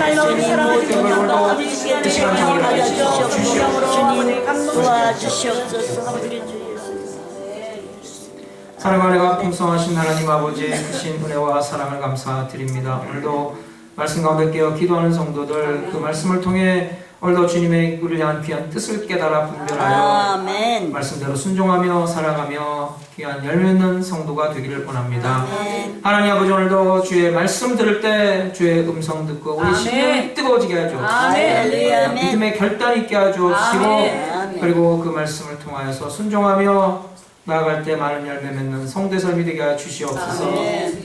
오늘도 이 시간 정리하여 주시옵소서. 도와주시옵소서. 사랑하는 풍성하신 하나님 아버지 크신 은혜와 사랑을 감사드립니다. 오늘도 말씀 가운데 깨어 기도하는 성도들 그 말씀을 통해 오늘도 주님의 우리를 향한 귀한 뜻을 깨달아 분별하여 아멘. 말씀대로 순종하며 살아가며 귀한 열매 있는 성도가 되기를 원합니다. 아멘. 하나님 아버지 오늘도 주의 말씀 들을 때 주의 음성 듣고 우리 심령이 뜨거워지게 하주옵시고 할렐루야. 믿음의 결단 있게 하주옵시고 아멘. 그리고 그 말씀을 통하여서 순종하며 나아갈 때 많은 열매 맺는 성도의 삶이 되게 하여 주시옵소서.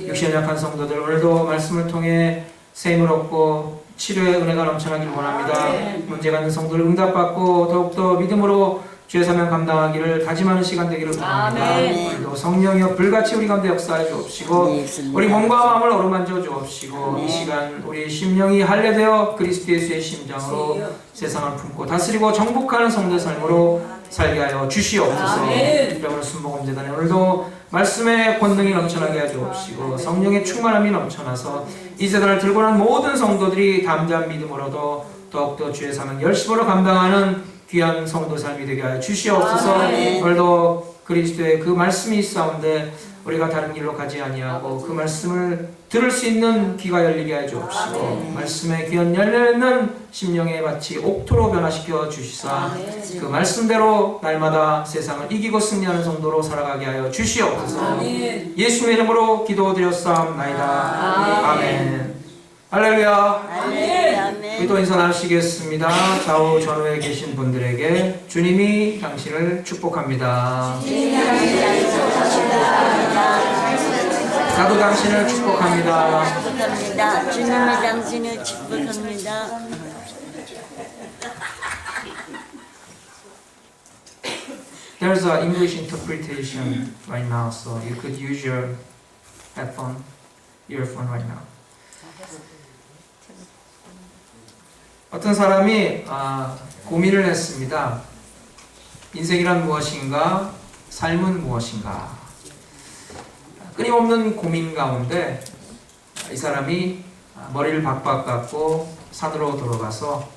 육신에 약한 성도들 오늘도 말씀을 통해 세임을 얻고 치료의 은혜가 넘쳐나기를 원합니다. 문제가 있는 성도를 응답받고 더욱더 믿음으로 주의 사명 감당하기를 다짐하는 시간 되기를 원합니다. 오늘도 성령이여 불같이 우리 가운데 역사해 주옵시고 우리 몸과 마음을 어루만져 주옵시고 이 시간 우리 심령이 할례되어 그리스도 예수의 심장으로 세상을 품고 다스리고 정복하는 성도의 삶으로 살게 하여 주시옵소서. 특별히 순복음재단에 오늘도 말씀의 권능이 넘쳐나게 하여 주옵시고 성령의 충만함이 넘쳐나서 이 세상을 들고 난 모든 성도들이 담대한 믿음으로도 더욱더 주의 사명 열심으로 감당하는 귀한 성도 삶이 되게 하여 주시옵소서. 오늘도 그리스도의 그 말씀이 있사온데 우리가 다른 길로 가지 아니하고 그 말씀을 들을 수 있는 귀가 열리게 하여 주옵시고 말씀의 귀한 열매 있는 심령의 밭이 옥토로 변화시켜 주시사 그 말씀대로 날마다 세상을 이기고 승리하는 성도로 살아가게 하여 주시옵소서. 예수의 이름으로 기도드렸사옵나이다. 아멘. 할렐루야. 기도 인사 나누시겠습니다. 좌우 전후에 계신 분들에게 주님이 당신을 축복합니다. 나도 당신을 축복합니다. 주님의 당신을 축복합니다. There's an English interpretation right now, so you could use your earphone right now. 어떤 사람이 고민을 했습니다. 인생이란 무엇인가? 삶은 무엇인가? 끊임없는 고민 가운데 이 사람이 머리를 박박 깎고 산으로 들어가서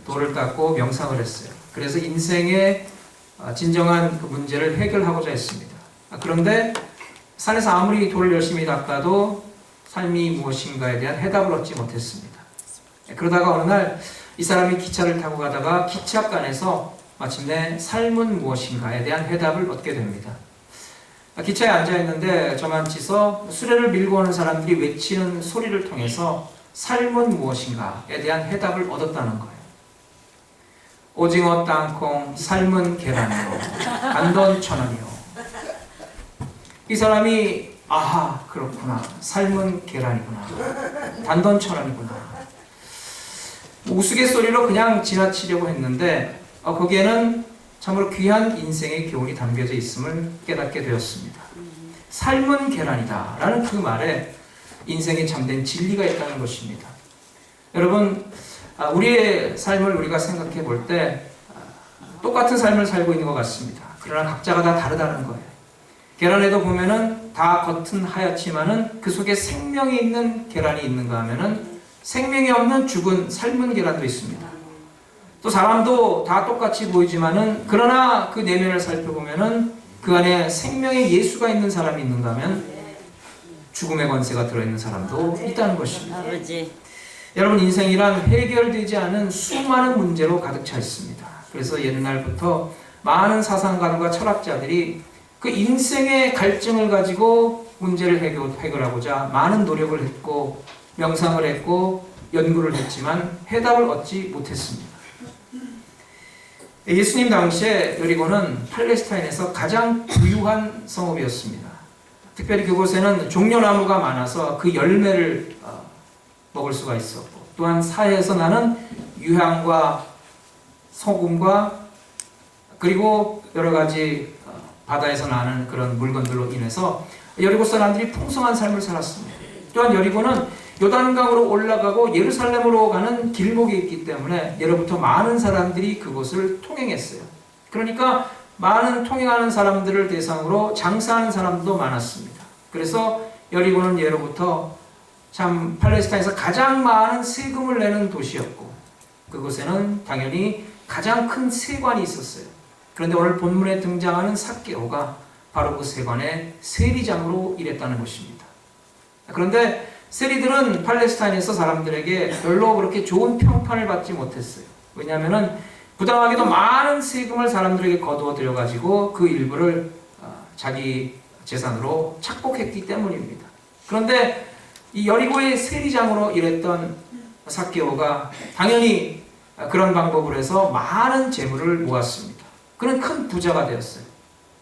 돌을 닦고 명상을 했어요. 그래서 인생의 진정한 그 문제를 해결하고자 했습니다. 그런데 산에서 아무리 돌을 열심히 닦아도 삶이 무엇인가에 대한 해답을 얻지 못했습니다. 그러다가 어느 날 이 사람이 기차를 타고 가다가 기차간에서 마침내 삶은 무엇인가에 대한 해답을 얻게 됩니다. 기차에 앉아있는데 저만치서 수레를 밀고 오는 사람들이 외치는 소리를 통해서 삶은 무엇인가에 대한 해답을 얻었다는 거예요. 오징어 땅콩 삶은 계란이요 단돈 1,000원이요. 이 사람이 아하 그렇구나 삶은 계란이구나 단돈 1,000원이구나 우스갯소리로 그냥 지나치려고 했는데 거기에는 참으로 귀한 인생의 교훈이 담겨져 있음을 깨닫게 되었습니다. 삶은 계란이다 라는 그 말에 인생에 참된 진리가 있다는 것입니다. 여러분 우리의 삶을 우리가 생각해 볼 때 똑같은 삶을 살고 있는 것 같습니다. 그러나 각자가 다 다르다는 거예요. 계란에도 보면은 다 겉은 하얗지만은 그 속에 생명이 있는 계란이 있는가 하면은 생명이 없는 죽은 삶은 계란도 있습니다. 또 사람도 다 똑같이 보이지만은 그러나 그 내면을 살펴보면은 그 안에 생명의 예수가 있는 사람이 있는가 하면 죽음의 권세가 들어있는 사람도 있다는 것입니다. 아버지. 여러분 인생이란 해결되지 않은 수많은 문제로 가득 차 있습니다. 그래서 옛날부터 많은 사상가들과 철학자들이 그 인생의 갈증을 가지고 문제를 해결하고자 많은 노력을 했고 명상을 했고 연구를 했지만 해답을 얻지 못했습니다. 예수님 당시에 여리고는 팔레스타인에서 가장 부유한 성읍이었습니다. 특별히 그곳에는 종려나무가 많아서 그 열매를 먹을 수가 있었고 또한 사해에서 나는 유향과 소금과 그리고 여러 가지 바다에서 나는 그런 물건들로 인해서 여리고 사람들이 풍성한 삶을 살았습니다. 또한 여리고는 요단강으로 올라가고 예루살렘으로 가는 길목이 있기 때문에 예로부터 많은 사람들이 그곳을 통행했어요. 그러니까 많은 통행하는 사람들을 대상으로 장사하는 사람도 많았습니다. 그래서 여리고는 예로부터 참 팔레스타인에서 가장 많은 세금을 내는 도시였고 그곳에는 당연히 가장 큰 세관이 있었어요. 그런데 오늘 본문에 등장하는 삭개오가 바로 그 세관의 세리장으로 일했다는 것입니다. 그런데 세리들은 팔레스타인에서 사람들에게 별로 그렇게 좋은 평판을 받지 못했어요. 왜냐하면 부당하게도 많은 세금을 사람들에게 거두어 들여가지고 그 일부를 자기 재산으로 착복했기 때문입니다. 그런데 이 여리고의 세리장으로 일했던 삭개오가 당연히 그런 방법을 해서 많은 재물을 모았습니다. 그는 큰 부자가 되었어요.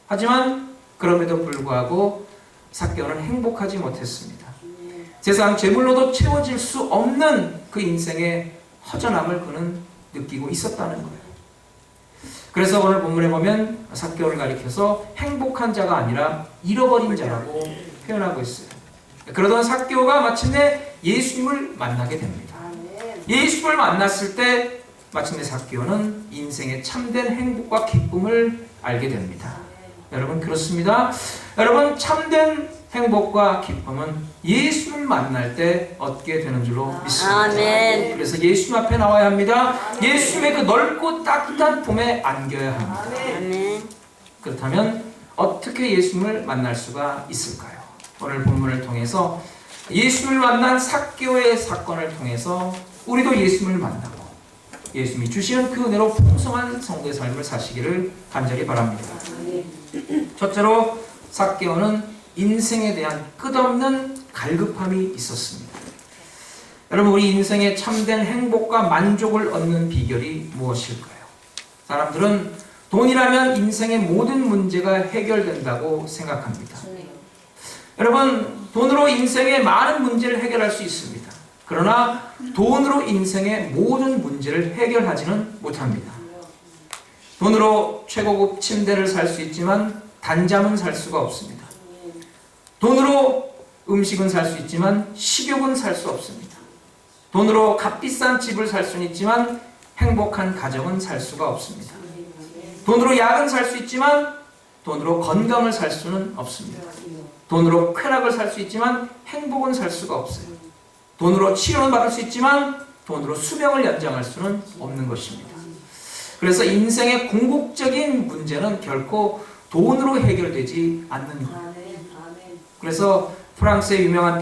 하지만 그럼에도 불구하고 삭개오는 행복하지 못했습니다. 세상 재물로도 채워질 수 없는 그 인생의 허전함을 그는 느끼고 있었다는 거예요. 그래서 오늘 본문에 보면 삭개오를 가리켜서 행복한 자가 아니라 잃어버린 자라고 표현하고 있어요. 그러던 삭개오가 마침내 예수님을 만나게 됩니다. 예수님을 만났을 때 마침내 삭개오는 인생의 참된 행복과 기쁨을 알게 됩니다. 여러분 그렇습니다. 여러분 참된 행복과 기쁨은 예수님을 만날 때 얻게 되는 줄로 믿습니다. 아멘. 그래서 예수님 앞에 나와야 합니다. 예수님의 그 넓고 따뜻한 품에 안겨야 합니다. 아멘. 그렇다면 어떻게 예수님을 만날 수가 있을까요? 오늘 본문을 통해서 예수님을 만난 삭개오의 사건을 통해서 우리도 예수님을 만나고 예수님이 주시는 그 은혜로 풍성한 성도의 삶을 사시기를 간절히 바랍니다. 첫째로 삭개오는 인생에 대한 끝없는 갈급함이 있었습니다. 여러분 우리 인생의 참된 행복과 만족을 얻는 비결이 무엇일까요? 사람들은 돈이라면 인생의 모든 문제가 해결된다고 생각합니다. 여러분 돈으로 인생의 많은 문제를 해결할 수 있습니다. 그러나 돈으로 인생의 모든 문제를 해결하지는 못합니다. 돈으로 최고급 침대를 살 수 있지만 단잠은 살 수가 없습니다. 돈으로 음식은 살 수 있지만 식욕은 살 수 없습니다. 돈으로 값비싼 집을 살 수는 있지만 행복한 가정은 살 수가 없습니다. 돈으로 약은 살 수 있지만 돈으로 건강을 살 수는 없습니다. 돈으로 쾌락을 살 수 있지만 행복은 살 수가 없어요. 돈으로 치료는 받을 수 있지만 돈으로 수명을 연장할 수는 없는 것입니다. 그래서 인생의 궁극적인 문제는 결코 돈으로 해결되지 않는 거예요. 그래서 프랑스의 유명한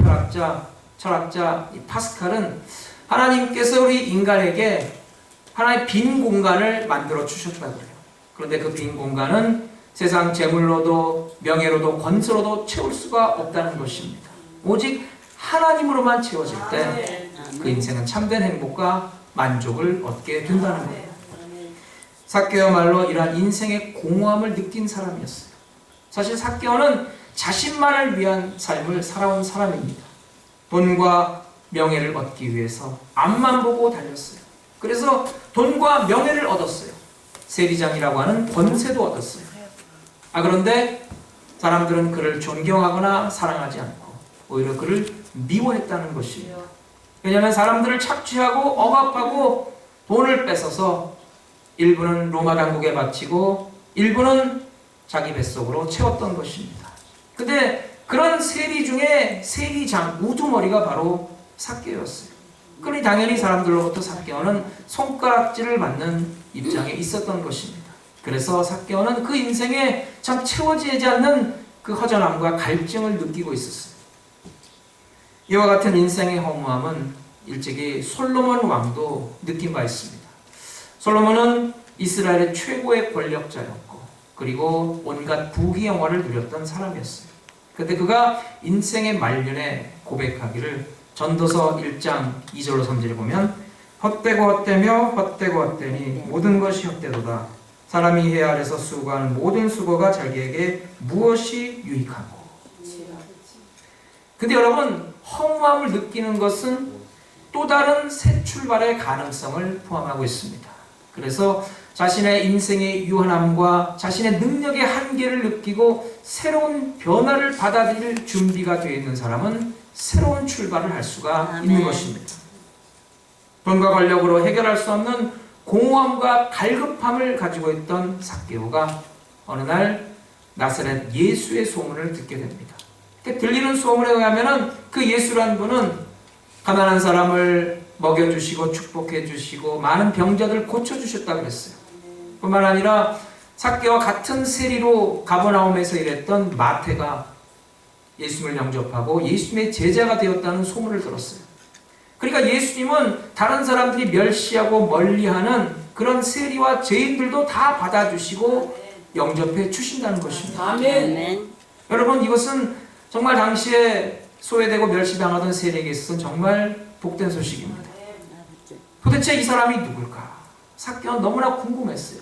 철학자 파스칼은 하나님께서 우리 인간에게 하나의 빈 공간을 만들어 주셨다고 해요. 그런데 그 빈 공간은 세상 재물로도 명예로도 권세로도 채울 수가 없다는 것입니다. 오직 하나님으로만 채워질 때 그 인생은 참된 행복과 만족을 얻게 된다는 거예요. 삭개오야말로 이러한 인생의 공허함을 느낀 사람이었어요. 사실 삭개오는 자신만을 위한 삶을 살아온 사람입니다. 돈과 명예를 얻기 위해서 앞만 보고 달렸어요. 그래서 돈과 명예를 얻었어요. 세리장이라고 하는 권세도 얻었어요. 그런데 사람들은 그를 존경하거나 사랑하지 않고 오히려 그를 미워했다는 것입니다. 왜냐하면 사람들을 착취하고 억압하고 돈을 뺏어서 일부는 로마 당국에 바치고 일부는 자기 뱃속으로 채웠던 것입니다. 근데 그런 세리 중에 세리장 우두머리가 바로 삭개오였어요. 그러니 당연히 사람들로부터 삭개오는 손가락질을 받는 입장에 있었던 것입니다. 그래서 삭개오는 그 인생에 참 채워지지 않는 그 허전함과 갈증을 느끼고 있었어요. 이와 같은 인생의 허무함은 일찍이 솔로몬 왕도 느낀 바 있습니다. 솔로몬은 이스라엘의 최고의 권력자였고 그리고 온갖 부귀영화를 누렸던 사람이었어요. 그때 그가 인생의 말년에 고백하기를 전도서 1장 2절로 3절에 보면 헛되고 헛되며 헛되고 헛되니 모든 것이 헛되도다. 사람이 해 아래서 수고하는 모든 수고가 자기에게 무엇이 유익하고. 근데 여러분 허무함을 느끼는 것은 또 다른 새 출발의 가능성을 포함하고 있습니다. 그래서 자신의 인생의 유한함과 자신의 능력의 한계를 느끼고 새로운 변화를 받아들일 준비가 되어 있는 사람은 새로운 출발을 할 수가 있는 것입니다. 돈과 권력으로 해결할 수 없는 공허함과 갈급함을 가지고 있던 삭개오가 어느 날 나사렛 예수의 소문을 듣게 됩니다. 들리는 소문에 의하면 그 예수란 분은 가난한 사람을 먹여주시고 축복해주시고 많은 병자들 고쳐주셨다고 그랬어요. 뿐만 아니라 삭개와 같은 세리로 가버나움에서 일했던 마태가 예수님을 영접하고 예수님의 제자가 되었다는 소문을 들었어요. 그러니까 예수님은 다른 사람들이 멸시하고 멀리하는 그런 세리와 죄인들도 다 받아주시고 영접해 주신다는 것입니다. 아멘. 여러분, 이것은 정말 당시에 소외되고 멸시당하던 세리에게 있어서는 정말 복된 소식입니다. 도대체 이 사람이 누굴까? 삭개오는 너무나 궁금했어요.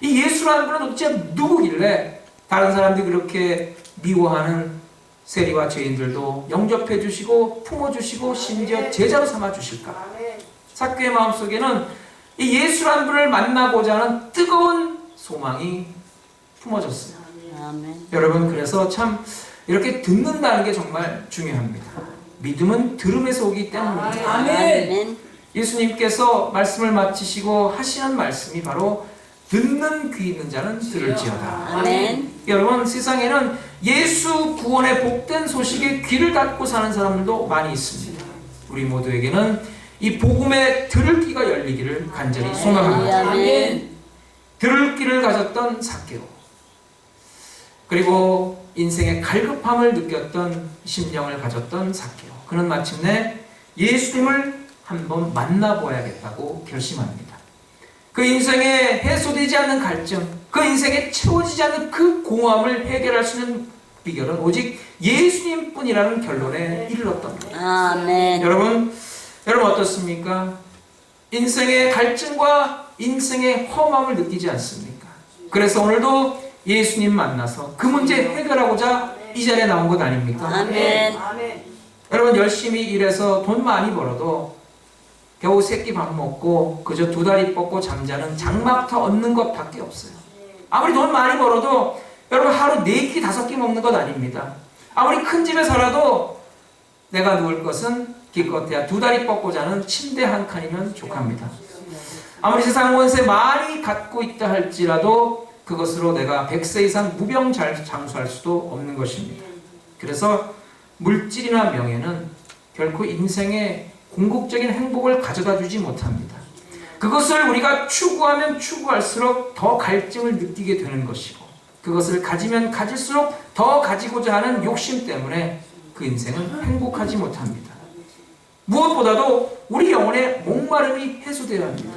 이 예수라는 분은 도대체 누구길래 다른 사람들이 그렇게 미워하는 세리와 죄인들도 영접해 주시고 품어 주시고 심지어 제자로 삼아 주실까? 삭개오의 마음속에는 이 예수라는 분을 만나고자 하는 뜨거운 소망이 품어졌어요. 아멘. 여러분, 그래서 참 이렇게 듣는다는 게 정말 중요합니다. 믿음은 들음에서 오기 때문입니다. 아멘. 예수님께서 말씀을 마치시고 하시는 말씀이 바로 듣는 귀 있는 자는 들을지어다. 아멘. 여러분, 세상에는 예수 구원의 복된 소식에 귀를 닫고 사는 사람들도 많이 있습니다. 우리 모두에게는 이 복음의 들을 귀가 열리기를 간절히 소망합니다. 아멘. 들을 귀를 가졌던 삭개오, 그리고 인생의 갈급함을 느꼈던 심령을 가졌던 삭개오, 그는 마침내 예수님을 한번 만나보아야겠다고 결심합니다. 그 인생에 해소되지 않는 갈증, 그 인생에 채워지지 않는 그 공허함을 해결할 수 있는 비결은 오직 예수님뿐이라는 결론에 이르렀던 거예요. 아멘. 여러분 어떻습니까? 인생의 갈증과 인생의 험함을 느끼지 않습니까? 그래서 오늘도 예수님 만나서 그 문제 해결하고자 이 자리에 나온 것 아닙니까? 아멘. 여러분, 열심히 일해서 돈 많이 벌어도 겨우 새끼 밥 먹고 그저 두 다리 뻗고 잠자는 장막터 얻는 것밖에 없어요. 아무리 돈 많이 벌어도 여러분 하루 4끼 5끼 먹는 것 아닙니다. 아무리 큰 집에 살아도 내가 누울 것은 기껏해야 두 다리 뻗고 자는 침대 한 칸이면 족합니다. 아무리 세상 원세 많이 갖고 있다 할지라도 그것으로 내가 100세 이상 무병장수할 수도 없는 것입니다. 그래서 물질이나 명예는 결코 인생의 궁극적인 행복을 가져다 주지 못합니다. 그것을 우리가 추구하면 추구할수록 더 갈증을 느끼게 되는 것이고, 그것을 가지면 가질수록 더 가지고자 하는 욕심 때문에 그 인생은 행복하지 못합니다. 무엇보다도 우리 영혼의 목마름이 해소되어야 합니다.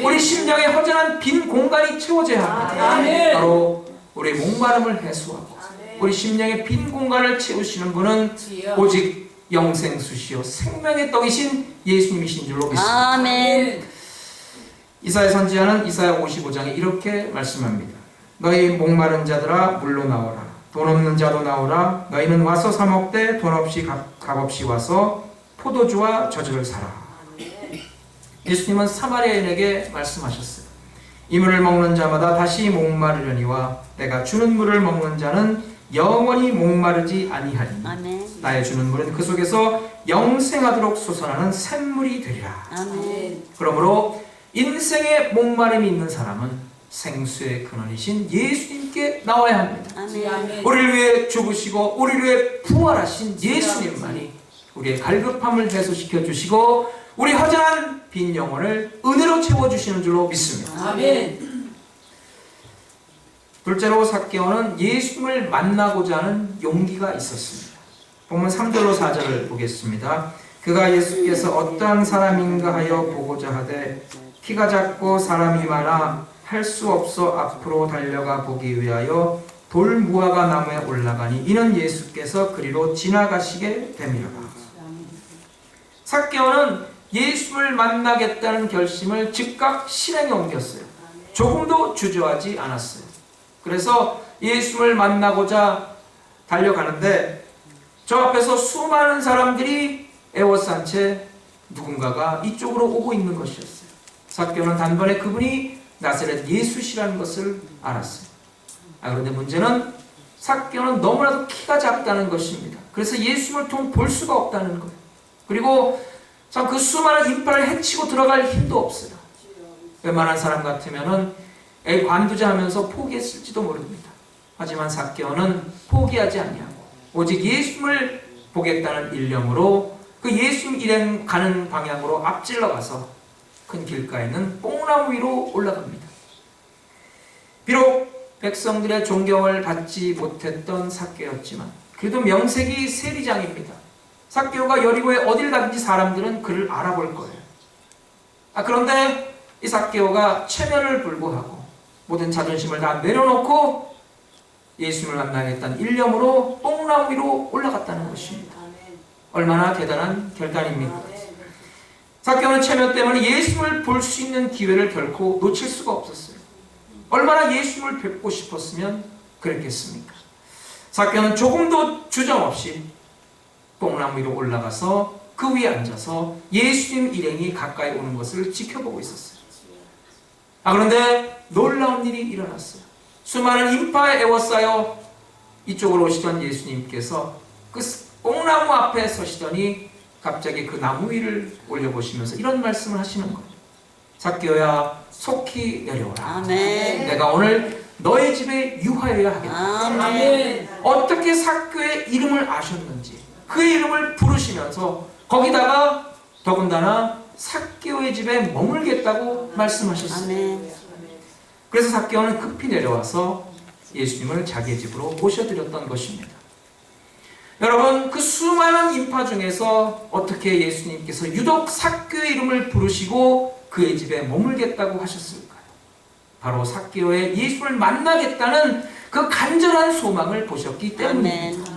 우리 심령의 허전한 빈 공간이 채워져야 합니다. 바로 우리 목마름을 해소하고 우리 심령의 빈 공간을 채우시는 분은 오직 영생수시요 생명의 떡이신 예수님이신 줄로 믿습니다. 아멘. 이사야 선지자는 이사야 55장에 이렇게 말씀합니다. 너희 목마른 자들아 물로 나오라. 돈 없는 자도 나오라. 너희는 와서 사 먹되 돈 없이 값없이 와서 포도주와 저주를 사라. 예수님은 사마리아인에게 말씀하셨어요. 이 물을 먹는 자마다 다시 목마르려니와 내가 주는 물을 먹는 자는 영원히 목마르지 아니하리니 아멘. 나의 주는 물은 그 속에서 영생하도록 솟아나는 샘물이 되리라. 아멘. 그러므로 인생의 목마름이 있는 사람은 생수의 근원이신 예수님께 나와야 합니다. 아멘. 우리를 위해 죽으시고 우리를 위해 부활하신 예수님만이 우리의 갈급함을 해소시켜 주시고 우리 허전한 빈 영혼을 은혜로 채워주시는 줄로 믿습니다. 아멘. 둘째로 삭개오는 예수님을 만나고자 하는 용기가 있었습니다. 본문 3절로 4절을 보겠습니다. 그가 예수께서 어떠한 사람인가 하여 보고자 하되 키가 작고 사람이 많아 할 수 없어 앞으로 달려가 보기 위하여 돌 무화과 나무에 올라가니 이는 예수께서 그리로 지나가시게 됨이라. 삭개오는 예수를 만나겠다는 결심을 즉각 실행에 옮겼어요. 조금도 주저하지 않았어요. 그래서 예수를 만나고자 달려가는데 저 앞에서 수많은 사람들이 에워싼 채 누군가가 이쪽으로 오고 있는 것이었어요. 삭개오는 단번에 그분이 나사렛 예수시라는 것을 알았어요. 그런데 문제는 삭개오는 너무나도 키가 작다는 것입니다. 그래서 예수를 통 볼 수가 없다는 거예요. 그리고 참 그 수많은 인파를 헤치고 들어갈 힘도 없어요. 웬만한 사람 같으면은 관두자 하면서 포기했을지도 모릅니다. 하지만 삭개오는 포기하지 아니하고 오직 예수를 보겠다는 일념으로 그 예수님 일행 가는 방향으로 앞질러 가서 큰 길가에 있는 뽕나무 위로 올라갑니다. 비록 백성들의 존경을 받지 못했던 삭개였지만 그래도 명색이 세리장입니다. 삭개오가 여리고에 어딜 가든지 사람들은 그를 알아볼 거예요. 그런데 이 삭개오가 체면을 불구하고 모든 자존심을 다 내려놓고 예수님을 만나겠다는 일념으로 뽕나무 위로 올라갔다는 것입니다. 얼마나 대단한 결단입니까? 삭개오는 체면 때문에 예수님을 볼 수 있는 기회를 결코 놓칠 수가 없었어요. 얼마나 예수님을 뵙고 싶었으면 그랬겠습니까? 삭개오는 조금도 주저 없이 뽕나무 위로 올라가서 그 위에 앉아서 예수님 일행이 가까이 오는 것을 지켜보고 있었어요. 그런데 놀라운 일이 일어났어요. 수많은 인파에 에워싸여 이쪽으로 오시던 예수님께서 그 뽕나무 앞에 서시더니 갑자기 그 나무 위를 올려보시면서 이런 말씀을 하시는 거예요. 삭개오야, 속히 내려오라. 아멘. 내가 오늘 너의 집에 유하여야 하겠다. 아멘. 어떻게 삭개오의 이름을 아셨는지 그의 이름을 부르시면서 거기다가 더군다나 삭개오의 집에 머물겠다고 말씀하셨어요. 아멘. 그래서 삭개오는 급히 내려와서 예수님을 자기의 집으로 모셔드렸던 것입니다. 여러분, 그 수많은 인파 중에서 어떻게 예수님께서 유독 삭개오의 이름을 부르시고 그의 집에 머물겠다고 하셨을까요? 바로 삭개오의 예수를 만나겠다는 그 간절한 소망을 보셨기 때문입니다.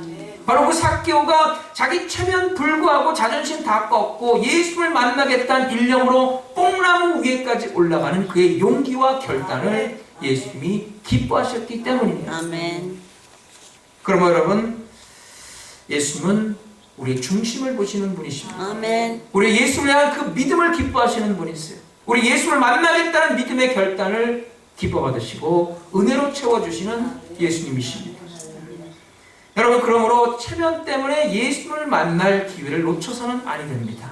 바로 그 삭개오가 자기 체면 불구하고 자존심 다 꺾고 예수를 만나겠다는 일념으로 뽕나무 위에까지 올라가는 그의 용기와 결단을 예수님이 기뻐하셨기 때문입니다. 아멘. 그러면 여러분, 예수님은 우리의 중심을 보시는 분이십니다. 아멘. 우리 예수를 향한 그 믿음을 기뻐하시는 분이세요. 우리 예수를 만나겠다는 믿음의 결단을 기뻐 받으시고 은혜로 채워주시는 예수님이십니다. 여러분, 그러므로 체면 때문에 예수님을 만날 기회를 놓쳐서는 아니 됩니다.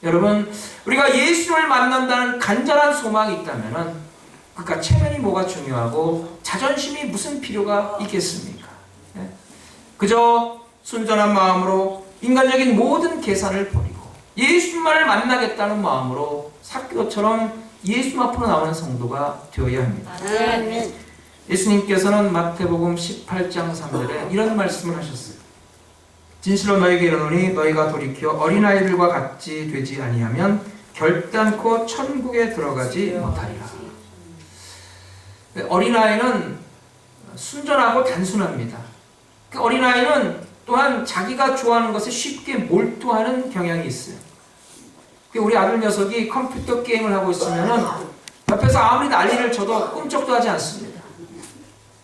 여러분, 우리가 예수님을 만난다는 간절한 소망이 있다면 그러니까 체면이 뭐가 중요하고 자존심이 무슨 필요가 있겠습니까? 그저 순전한 마음으로 인간적인 모든 계산을 버리고 예수님만을 만나겠다는 마음으로 삭개오처럼 예수님 앞으로 나오는 성도가 되어야 합니다. 아멘. 예수님께서는 마태복음 18장 3절에 이런 말씀을 하셨어요. 진실로 너희에게 이르노니 너희가 돌이켜 어린아이들과 같이 되지 아니하면 결단코 천국에 들어가지 못하리라. 어린아이는 순전하고 단순합니다. 그 어린아이는 또한 자기가 좋아하는 것에 쉽게 몰두하는 경향이 있어요. 우리 아들 녀석이 컴퓨터 게임을 하고 있으면 옆에서 아무리 난리를 쳐도 꿈쩍도 하지 않습니다.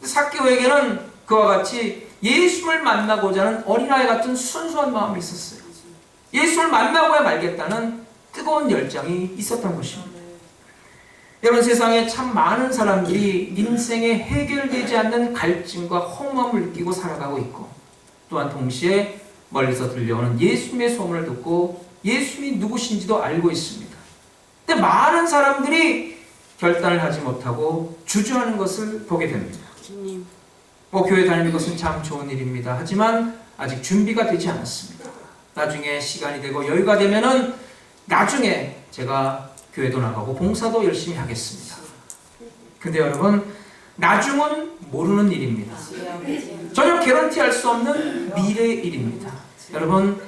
삭개오에게는 그와 같이 예수를 만나고자 하는 어린아이 같은 순수한 마음이 있었어요. 예수를 만나고야 말겠다는 뜨거운 열정이 있었던 것입니다. 여러분, 세상에 참 많은 사람들이 인생에 해결되지 않는 갈증과 허무함을 느끼고 살아가고 있고 또한 동시에 멀리서 들려오는 예수님의 소문을 듣고 예수님이 누구신지도 알고 있습니다. 근데 많은 사람들이 결단을 하지 못하고 주저하는 것을 보게 됩니다. 교회 다니는 것은 참 좋은 일입니다. 하지만 아직 준비가 되지 않았습니다. 나중에 시간이 되고 여유가 되면은 나중에 제가 교회도 나가고 봉사도 열심히 하겠습니다. 근데 여러분, 나중은 모르는 일입니다. 전혀 개런티할 수 없는 미래의 일입니다. 여러분,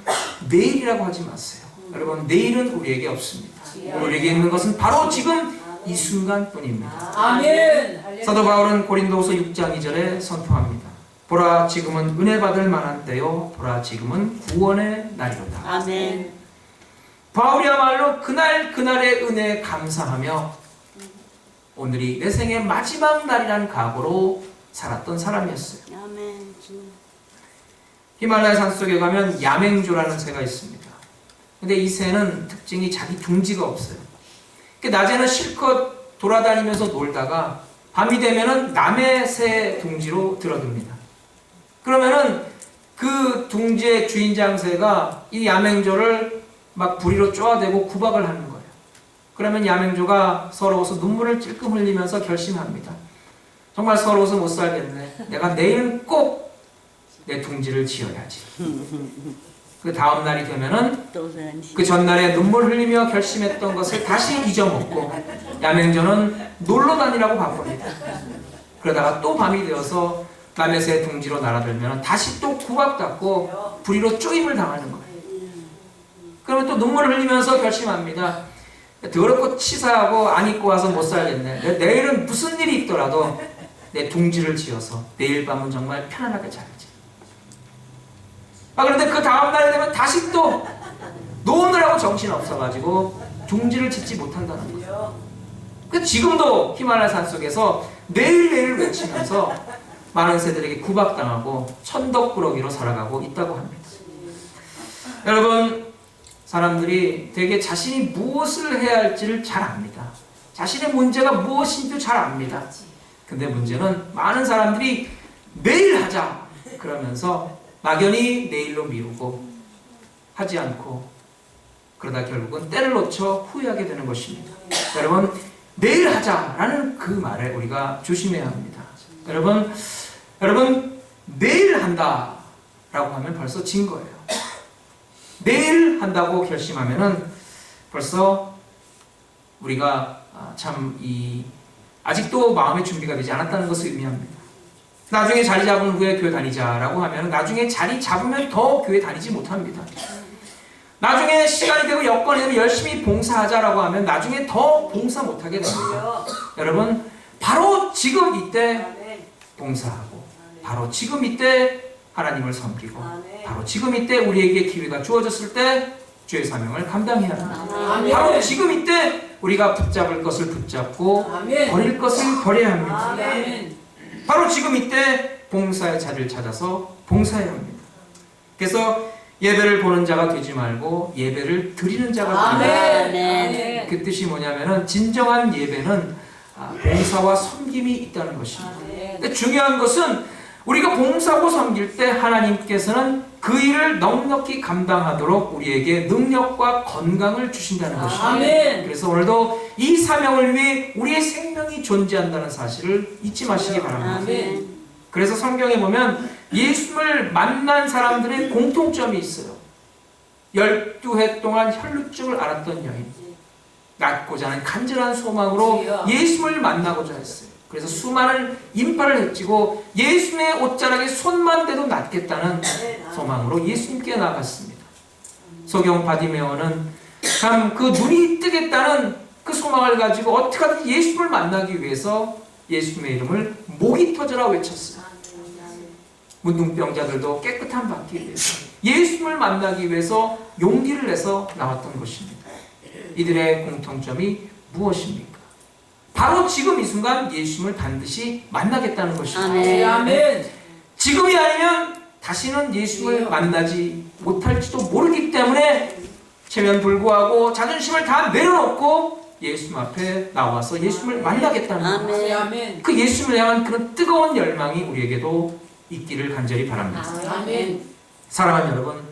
내일이라고 하지 마세요. 여러분, 내일은 우리에게 없습니다. 우리에게 있는 것은 바로 지금 이 순간뿐입니다. 아멘. 사도 바울은 고린도후서 6장 2절에 선포합니다. 보라, 지금은 은혜 받을 만한 때요, 보라, 지금은 구원의 날이로다. 아멘. 바울이야말로 그날의 은혜에 감사하며 오늘이 내 생의 마지막 날이라는 각오로 살았던 사람이었어요. 아멘. 히말라야 산속에 가면 야맹조라는 새가 있습니다. 근데 이 새는 특징이 자기 둥지가 없어요. 낮에는 실컷 돌아다니면서 놀다가 밤이 되면은 남의 새 둥지로 들어듭니다. 그러면은 그 둥지의 주인장 새가 이 야맹조를 막 부리로 쪼아대고 구박을 하는 거예요. 그러면 야맹조가 서러워서 눈물을 찔끔 흘리면서 결심합니다. 정말 서러워서 못 살겠네. 내가 내일은 꼭 내 둥지를 지어야지. 그 다음 날이 되면은 또 그런 그 전날에 눈물 흘리며 결심했던 것을 다시 잊어먹고 야맹전은 놀러 다니라고 바쁩니다. 그러다가 또 밤이 되어서 남의 새 둥지로 날아들면 다시 또 구박받고 불의로 쪼임을 당하는 거예요. 그러면 또 눈물을 흘리면서 결심합니다. 더럽고 치사하고 안 입고 와서 못 살겠네. 내일은 무슨 일이 있더라도 내 둥지를 지어서 내일 밤은 정말 편안하게 자야지. 그런데 그 다음 날이 되면 다시 또 노느라고 정신 없어가지고 둥지를 짓지 못한다는 거예요. 지금도 히말라야 산속에서 내일 외치면서 많은 새들에게 구박당하고 천덕꾸러기로 살아가고 있다고 합니다. 여러분, 사람들이 되게 자신이 무엇을 해야 할지를 잘 압니다. 자신의 문제가 무엇인지도 잘 압니다. 근데 문제는 많은 사람들이 내일 하자 그러면서 막연히 내일로 미루고 하지 않고 그러다 결국은 때를 놓쳐 후회하게 되는 것입니다. 여러분, 내일 하자라는 그 말에 우리가 조심해야 합니다. 여러분 내일 한다라고 하면 벌써 진 거예요. 내일 한다고 결심하면은 벌써 우리가 아직도 마음의 준비가 되지 않았다는 것을 의미합니다. 나중에 자리 잡은 후에 교회 다니자라고 하면 나중에 자리 잡으면 더 교회 다니지 못합니다. 나중에 시간이 되고 여건이 되면 열심히 봉사하자라고 하면 나중에 더 봉사 못하게 됩니다. 여러분, 바로 지금 이때 봉사하고 바로 지금 이때 하나님을 섬기고 바로 지금 이때 우리에게 기회가 주어졌을 때 주의 사명을 감당해야 합니다. 바로 지금 이때 우리가 붙잡을 것을 붙잡고 버릴 것을 버려야 합니다. 바로 지금 이때 봉사의 자리를 찾아서 봉사해야 합니다. 그래서 예배를 보는 자가 되지 말고 예배를 드리는 자가 되라. 그 뜻이 뭐냐면은 진정한 예배는 봉사와 섬김이 있다는 것입니다. 근데 중요한 것은 우리가 봉사하고 섬길 때 하나님께서는 그 일을 넉넉히 감당하도록 우리에게 능력과 건강을 주신다는 것입니다. 그래서 오늘도 이 사명을 위해 우리의 생명이 존재한다는 사실을 잊지 마시기 바랍니다. 그래서 성경에 보면 예수를 만난 사람들의 공통점이 있어요. 12해 동안 혈루증을 앓았던 여인, 낫고자 하는 간절한 소망으로 예수를 만나고자 했어요. 그래서 수많은 인파를 헤치고 예수님의 옷자락에 손만 대도 낫겠다는 소망으로 예수님께 나갔습니다. 소경 바디메오는 참 그 눈이 뜨겠다는 그 소망을 가지고 어떻게 하든 예수님을 만나기 위해서 예수님의 이름을 목이 터져라 외쳤어요. 문둥병자들도 깨끗한 받기 위해서 예수님을 만나기 위해서 용기를 내서 나왔던 것입니다. 이들의 공통점이 무엇입니까? 바로 지금 이 순간 예수님을 반드시 만나겠다는 것입니다. 아멘. 지금이 아니면 다시는 예수님을 만나지 못할지도 모르기 때문에 체면불구하고 자존심을 다 내려놓고 예수님 앞에 나와서 예수님을 만나겠다는 것입니다. 아멘. 그 예수님을 향한 그런 뜨거운 열망이 우리에게도 있기를 간절히 바랍니다. 아멘. 사랑하는 여러분,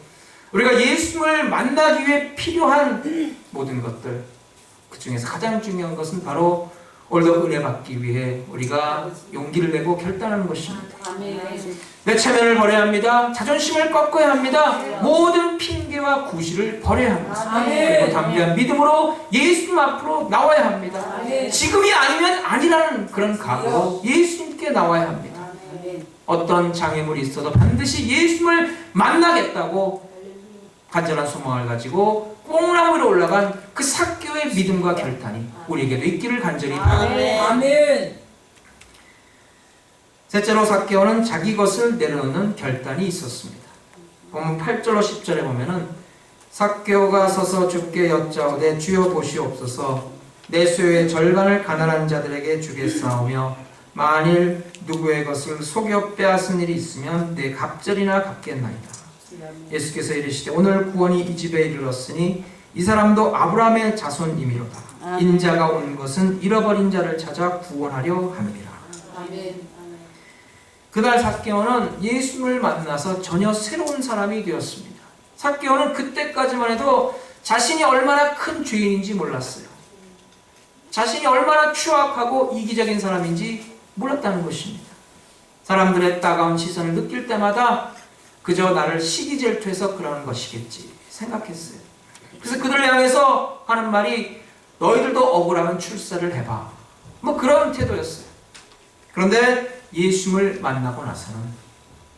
우리가 예수님을 만나기 위해 필요한 모든 것들, 그 중에서 가장 중요한 것은 바로 오늘도 은혜 받기 위해 우리가 용기를 내고 결단하는 것입니다. 내 체면을 버려야 합니다. 자존심을 꺾어야 합니다. 모든 핑계와 구실을 버려야 합니다. 그리고 담대한 믿음으로 예수님 앞으로 나와야 합니다. 지금이 아니면 아니라는 그런 각오로 예수님께 나와야 합니다. 어떤 장애물이 있어도 반드시 예수님을 만나겠다고 간절한 소망을 가지고 뽕나무 위로 올라간 그 삭개오의 믿음과 결단이 우리에게도 있기를 간절히 바랍니다. 아멘. 셋째로 삭개오는 자기 것을 내려놓는 결단이 있었습니다. 보면 8절로 10절에 보면은 삭개오가 서서 주께 여짜오되 주여 보시옵소서 내 소유의 절반을 가난한 자들에게 주겠사오며 만일 누구의 것을 속여 빼앗은 일이 있으면 내 갑절이나 갚겠나이다. 예수께서 이르시되 오늘 구원이 이 집에 이르렀으니 이 사람도 아브라함의 자손이미로다. 인자가 온 것은 잃어버린 자를 찾아 구원하려 함이라. 그날 삭개오는 예수님을 만나서 전혀 새로운 사람이 되었습니다. 삭개오는 그때까지만 해도 자신이 얼마나 큰 죄인인지 몰랐어요. 자신이 얼마나 추악하고 이기적인 사람인지 몰랐다는 것입니다. 사람들의 따가운 시선을 느낄 때마다 그저 나를 시기 질투해서 그러는 것이겠지 생각했어요. 그래서 그들을 향해서 하는 말이 너희들도 억울하면 출세를 해봐. 뭐 그런 태도였어요. 그런데 예수님을 만나고 나서는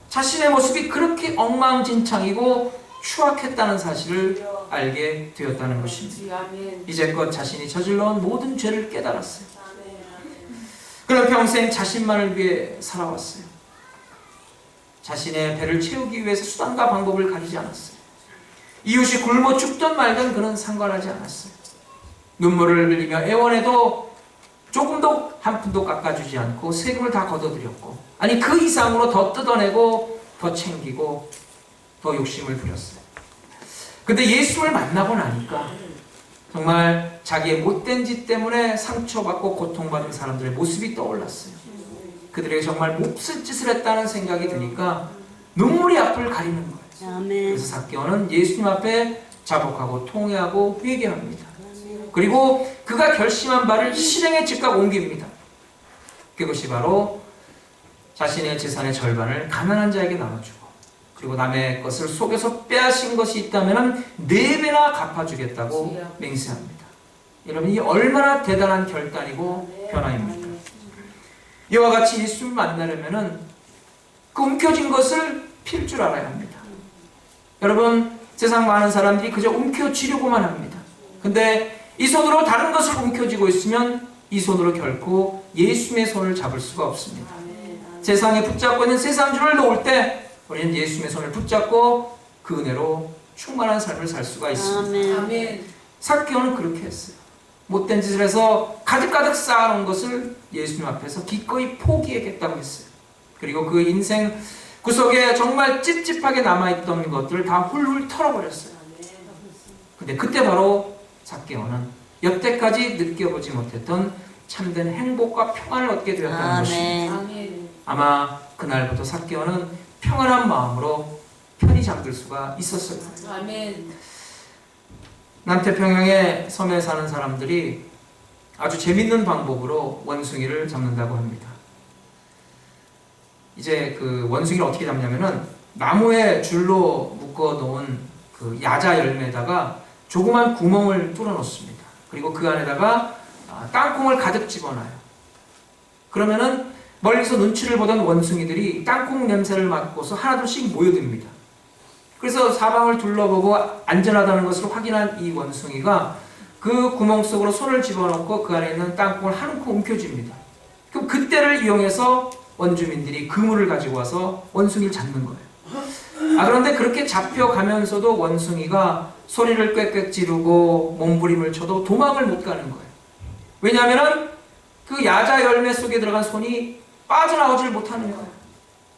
자신의 모습이 그렇게 엉망진창이고 추악했다는 사실을 알게 되었다는 것입니다. 이제껏 자신이 저질러온 모든 죄를 깨달았어요. 그는 평생 자신만을 위해 살아왔어요. 자신의 배를 채우기 위해서 수단과 방법을 가리지 않았어요. 이웃이 굶어 죽든 말든 그는 상관하지 않았어요. 눈물을 흘리며 애원해도 조금도 한 푼도 깎아주지 않고 세금을 다 걷어들였고, 아니 그 이상으로 더 뜯어내고 더 챙기고 더 욕심을 부렸어요. 근데 예수를 만나고 나니까 정말 자기의 못된 짓 때문에 상처받고 고통받은 사람들의 모습이 떠올랐어요. 그들에게 정말 몹쓸 짓을 했다는 생각이 드니까 눈물이 앞을 가리는 거예요. 그래서 삭개오는 예수님 앞에 자복하고 통회하고 회개합니다. 그리고 그가 결심한 바를 실행에 즉각 옮깁니다. 그것이 바로 자신의 재산의 절반을 가난한 자에게 나눠주고, 그리고 남의 것을 속여서 빼앗은 것이 있다면 4배나 갚아주겠다고 맹세합니다. 여러분, 이 얼마나 대단한 결단이고 변화입니까? 이와 같이 예수를 만나려면 그 움켜진 것을 필 줄 알아야 합니다. 여러분, 세상 많은 사람들이 그저 움켜쥐려고만 합니다. 근데 이 손으로 다른 것을 움켜쥐고 있으면 이 손으로 결코 예수님의 손을 잡을 수가 없습니다. 세상에 붙잡고 있는 세상줄을 놓을 때 우리는 예수님의 손을 붙잡고 그 은혜로 충만한 삶을 살 수가 있습니다. 삭개오는 그렇게 했어요. 못된 짓을 해서 가득가득 쌓아놓은 것을 예수님 앞에서 기꺼이 포기하겠다고 했어요. 그리고 그 인생 구석에 정말 찝찝하게 남아있던 것들을 다 훌훌 털어버렸어요. 근데 그때 바로 삭개오는 여태까지 느껴보지 못했던 참된 행복과 평안을 얻게 되었다는 것입니다. 아마 그날부터 삭개오는 평안한 마음으로 편히 잠들 수가 있었어요. 남태평양의 섬에 사는 사람들이 아주 재밌는 방법으로 원숭이를 잡는다고 합니다. 이제 그 원숭이를 어떻게 잡냐면은 나무에 줄로 묶어 놓은 그 야자 열매에다가 조그만 구멍을 뚫어 놓습니다. 그리고 그 안에다가 땅콩을 가득 집어넣어요. 그러면은 멀리서 눈치를 보던 원숭이들이 땅콩 냄새를 맡고서 하나둘씩 모여듭니다. 그래서 사방을 둘러보고 안전하다는 것을 확인한 이 원숭이가 그 구멍 속으로 손을 집어넣고 그 안에 있는 땅콩을 한 움큼 움켜쥡니다. 그럼 그때를 이용해서 원주민들이 그물을 가지고 와서 원숭이를 잡는 거예요. 그런데 그렇게 잡혀가면서도 원숭이가 소리를 꽥꽥 지르고 몸부림을 쳐도 도망을 못 가는 거예요. 왜냐하면 그 야자 열매 속에 들어간 손이 빠져나오질 못하는 거예요.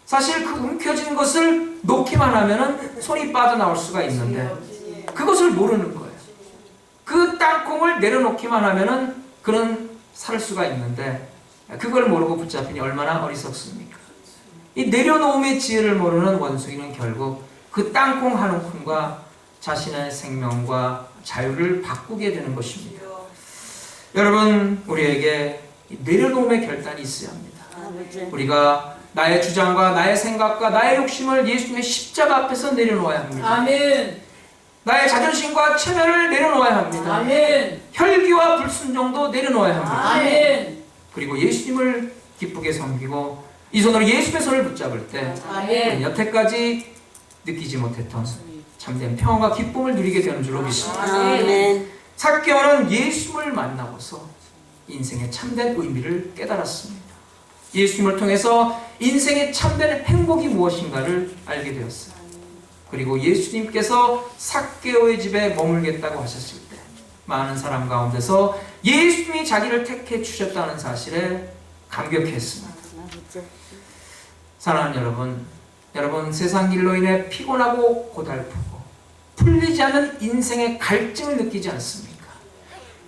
사실 그 움켜진 것을 놓기만 하면 손이 빠져나올 수가 있는데 그것을 모르는 거예요. 그 땅콩을 내려놓기만 하면 그는 살 수가 있는데 그걸 모르고 붙잡히니 얼마나 어리석습니까? 이 내려놓음의 지혜를 모르는 원숭이는 결국 그 땅콩 한 움큼과 자신의 생명과 자유를 바꾸게 되는 것입니다. 여러분, 우리에게 내려놓음의 결단이 있어야 합니다. 우리가 나의 주장과 나의 생각과 나의 욕심을 예수님의 십자가 앞에서 내려놓아야 합니다. 아멘. 나의 자존심과 체면을 내려놓아야 합니다. 아멘. 혈기와 불순종도 내려놓아야 합니다. 아멘. 그리고 예수님을 기쁘게 섬기고 이 손으로 예수님의 손을 붙잡을 때 아멘. 여태까지 느끼지 못했던 참된 평안과 기쁨을 누리게 되는 줄로 믿습니다. 아멘. 삭개오는 예수님을 만나고서 인생의 참된 의미를 깨달았습니다. 예수님을 통해서 인생의 참된 행복이 무엇인가를 알게 되었어요. 그리고 예수님께서 삭개오의 집에 머물겠다고 하셨을 때 많은 사람 가운데서 예수님이 자기를 택해 주셨다는 사실에 감격했습니다. 사랑하는 여러분 세상 일로 인해 피곤하고 고달프고 풀리지 않는 인생의 갈증을 느끼지 않습니까?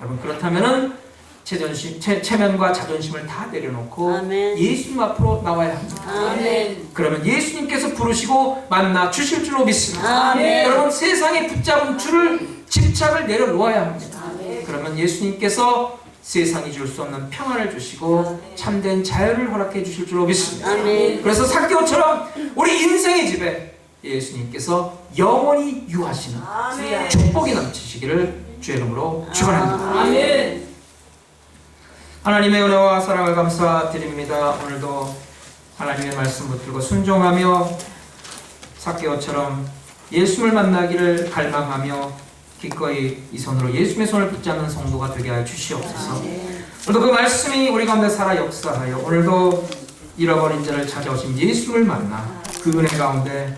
여러분, 그렇다면은 체면과 자존심을 다 내려놓고 아멘. 예수님 앞으로 나와야 합니다. 아멘. 그러면 예수님께서 부르시고 만나 주실 줄로 믿습니다. 아멘. 여러분, 세상에 붙잡은 줄을 집착을 내려놓아야 합니다. 아멘. 그러면 예수님께서 세상이 줄 수 없는 평안을 주시고 참된 자유를 허락해 주실 줄로 믿습니다. 아멘. 그래서 삭개오처럼 우리 인생의 집에 예수님께서 영원히 유하시는 아멘. 축복이 넘치시기를 주의 이름으로 축원합니다. 아멘. 하나님의 은혜와 사랑을 감사드립니다. 오늘도 하나님의 말씀 붙들고 순종하며 삭개오처럼 예수를 만나기를 갈망하며 기꺼이 이 손으로 예수님의 손을 붙잡는 성도가 되게 하여 주시옵소서. 오늘도 그 말씀이 우리 가운데 살아 역사하여 오늘도 잃어버린 자를 찾아오신 예수를 만나 그 은혜 가운데